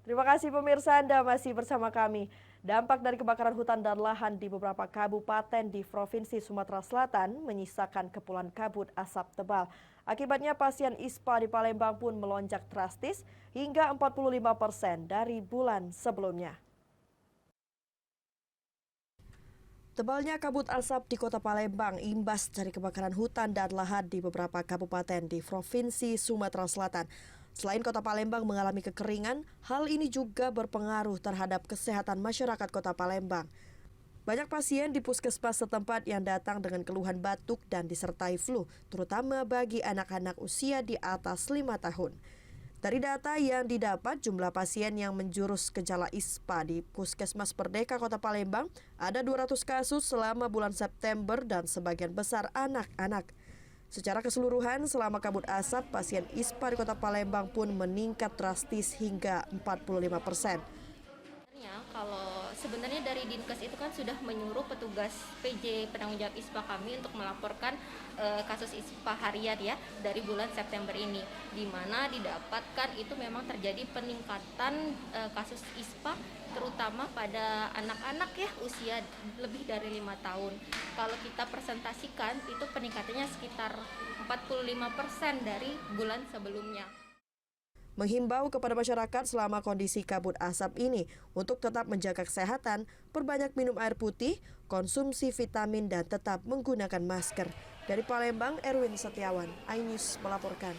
Terima kasih pemirsa Anda masih bersama kami. Dampak dari kebakaran hutan dan lahan di beberapa kabupaten di Provinsi Sumatera Selatan menyisakan kepulan kabut asap tebal. Akibatnya pasien ISPA di Palembang pun melonjak drastis hingga 45% dari bulan sebelumnya. Tebalnya kabut asap di kota Palembang imbas dari kebakaran hutan dan lahan di beberapa kabupaten di Provinsi Sumatera Selatan. Selain kota Palembang mengalami kekeringan, hal ini juga berpengaruh terhadap kesehatan masyarakat kota Palembang. Banyak pasien di puskesmas setempat yang datang dengan keluhan batuk dan disertai flu, terutama bagi anak-anak usia di atas 5 tahun. Dari data yang didapat, jumlah pasien yang menjurus gejala ISPA di Puskesmas Merdeka Kota Palembang ada 200 kasus selama bulan September dan sebagian besar anak-anak. Secara keseluruhan, selama kabut asap, pasien ISPA di Kota Palembang pun meningkat drastis hingga 45%. Kalau sebenarnya dari Dinkes itu kan sudah menyuruh petugas PJ penanggung jawab ISPA kami untuk melaporkan kasus ISPA harian ya dari bulan September ini, di mana didapatkan itu memang terjadi peningkatan kasus ISPA terutama pada anak-anak ya usia lebih dari 5 tahun. Kalau kita presentasikan itu peningkatannya sekitar 45% dari bulan sebelumnya. Menghimbau kepada masyarakat selama kondisi kabut asap ini untuk tetap menjaga kesehatan, perbanyak minum air putih, konsumsi vitamin dan tetap menggunakan masker. Dari Palembang, Erwin Setiawan, iNews melaporkan.